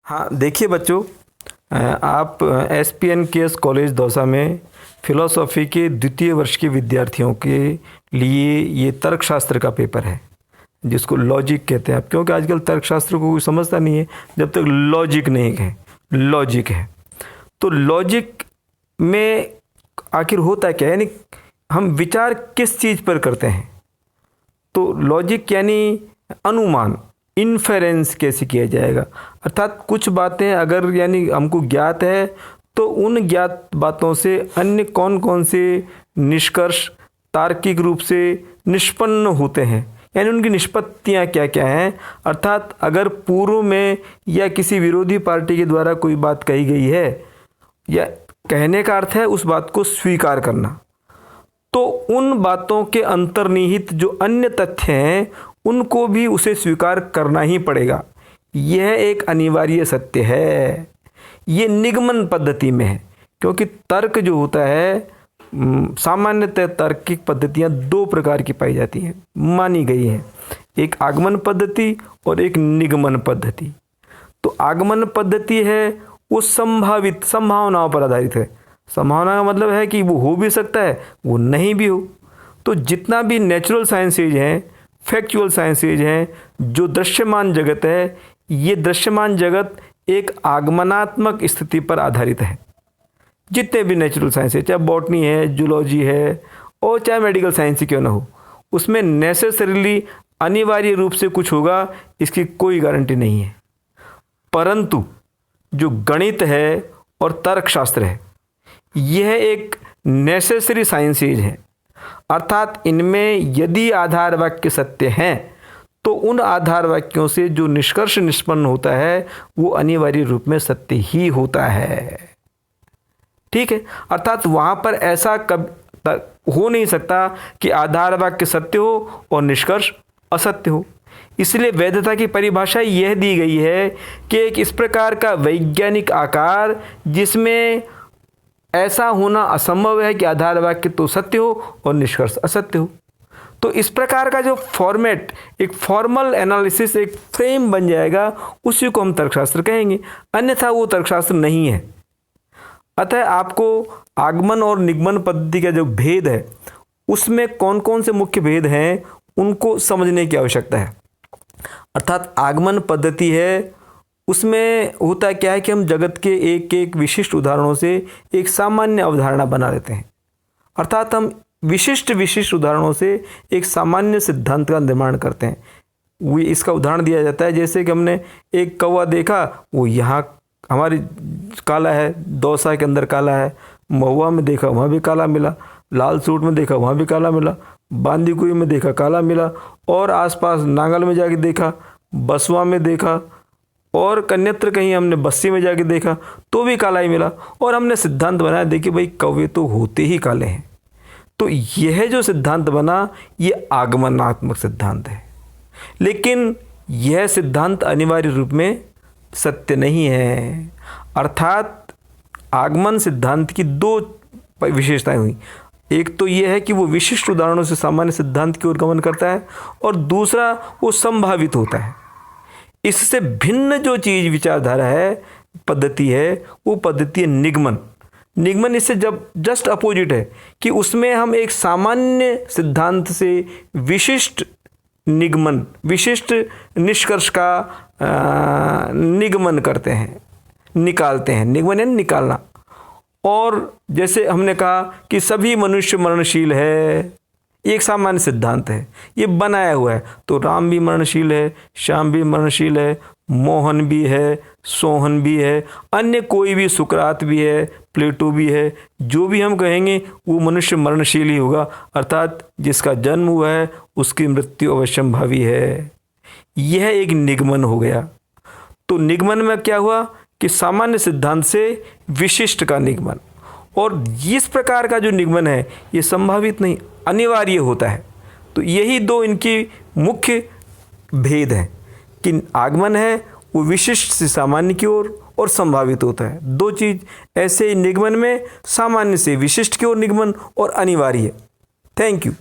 हाँ देखिए बच्चों, आप SPNKS कॉलेज दौसा में फिलोसॉफी के द्वितीय वर्ष के विद्यार्थियों के लिए ये तर्कशास्त्र का पेपर है जिसको लॉजिक कहते हैं। आप क्योंकि आजकल तर्कशास्त्र को कोई समझता नहीं है जब तक लॉजिक नहीं है। लॉजिक है तो लॉजिक में आखिर होता क्या, यानी हम विचार किस चीज़ पर करते हैं। तो लॉजिक यानी अनुमान, इन्फेरेंस कैसे किया जाएगा, अर्थात कुछ बातें अगर यानी हमको ज्ञात है तो उन ज्ञात बातों से अन्य कौन कौन से निष्कर्ष तार्किक रूप से निष्पन्न होते हैं, यानी उनकी निष्पत्तियाँ क्या क्या हैं। अर्थात अगर पूर्व में या किसी विरोधी पार्टी के द्वारा कोई बात कही गई है, या कहने का अर्थ है उस बात को स्वीकार करना, तो उन बातों के अंतर्निहित जो अन्य तथ्य हैं उनको भी उसे स्वीकार करना ही पड़ेगा। यह एक अनिवार्य सत्य है। ये निगमन पद्धति में है, क्योंकि तर्क जो होता है, सामान्यतः तार्किक पद्धतियाँ दो प्रकार की पाई जाती हैं, मानी गई हैं, एक आगमन पद्धति और एक निगमन पद्धति। तो आगमन पद्धति है वो संभावित संभावनाओं पर आधारित है। संभावना का मतलब है कि वो हो भी सकता है, वो नहीं भी हो। तो जितना भी नेचुरल साइंसेज हैं, फैक्चुअल साइंसेज हैं, जो दृश्यमान जगत है, ये दृश्यमान जगत एक आगमनात्मक स्थिति पर आधारित है। जितने भी नेचुरल साइंस है, चाहे बॉटनी है, जूलॉजी है, और चाहे मेडिकल साइंस ही क्यों ना हो, उसमें नेसेसरीली अनिवार्य रूप से कुछ होगा, इसकी कोई गारंटी नहीं है। परंतु जो गणित है और तर्कशास्त्र है, यह एक नेसेसरी साइंसेज है। अर्थात इनमें यदि आधार वाक्य सत्य हैं तो उन आधार वाक्यों से जो निष्कर्ष निष्पन्न होता है वो अनिवार्य रूप में सत्य ही होता है। ठीक है, अर्थात वहाँ पर ऐसा कब हो नहीं सकता कि आधार वाक्य सत्य हो और निष्कर्ष असत्य हो। इसलिए वैधता की परिभाषा यह दी गई है कि एक इस प्रकार का वैज्ञानिक आकार जिसमें ऐसा होना असंभव है कि आधार वाक्य तो सत्य हो और निष्कर्ष असत्य हो। तो इस प्रकार का जो फॉर्मेट, एक फॉर्मल एनालिसिस, एक फ्रेम बन जाएगा, उसी को हम तर्कशास्त्र कहेंगे, अन्यथा वो तर्कशास्त्र नहीं है। अतः आपको आगमन और निगमन पद्धति का जो भेद है उसमें कौन कौन से मुख्य भेद हैं उनको समझने की आवश्यकता है। अर्थात आगमन पद्धति है, उसमें होता क्या है कि हम जगत के एक एक विशिष्ट उदाहरणों से एक सामान्य अवधारणा बना लेते हैं। अर्थात हम विशिष्ट उदाहरणों से एक सामान्य सिद्धांत का निर्माण करते हैं। वो इसका उदाहरण दिया जाता है, जैसे कि हमने एक कौवा देखा, वो यहाँ हमारी काला है, दौसा के अंदर काला है, महुआ में देखा वहाँ भी काला मिला, लाल सूट में देखा वहाँ भी काला मिला, बांदीकुई में देखा काला मिला, और आसपास नांगल में जाके देखा, बसवा में देखा, और कन्यत्र कहीं हमने बस्सी में जाके देखा तो भी काला ही मिला, और हमने सिद्धांत बनाया, देखिए भाई कौवे तो होते ही काले हैं। तो यह जो सिद्धांत बना ये आगमनात्मक सिद्धांत है, लेकिन यह सिद्धांत अनिवार्य रूप में सत्य नहीं है। अर्थात आगमन सिद्धांत की दो विशेषताएं हुई, एक तो यह है कि वो विशिष्ट उदाहरणों से सामान्य सिद्धांत की ओर गमन करता है, और दूसरा वो संभावित होता है। इससे भिन्न जो चीज़ विचारधारा है, पद्धति है, वो पद्धति है निगमन। निगमन इससे जब जस्ट अपोजिट है कि उसमें हम एक सामान्य सिद्धांत से विशिष्ट निगमन, विशिष्ट निष्कर्ष का निगमन करते हैं, निकालते हैं। निगमन यानी निकालना। और जैसे हमने कहा कि सभी मनुष्य मरणशील है, एक सामान्य सिद्धांत है, ये बनाया हुआ है। तो राम भी मरणशील है, श्याम भी मरणशील है, मोहन भी है, सोहन भी है, अन्य कोई भी, सुकरात भी है, प्लेटो भी है, जो भी हम कहेंगे वो मनुष्य मरणशील ही होगा। अर्थात जिसका जन्म हुआ है उसकी मृत्यु अवश्यंभावी है। यह एक निगमन हो गया। तो निगमन में क्या हुआ कि सामान्य सिद्धांत से विशिष्ट का निगमन, और इस प्रकार का जो निगमन है ये संभावित नहीं, अनिवार्य होता है। तो यही दो इनकी मुख्य भेद हैं कि आगमन है वो विशिष्ट से सामान्य की ओर और संभावित होता है। दो चीज़ ऐसे निगमन में, सामान्य से विशिष्ट की ओर निगमन और अनिवार्य। Thank you.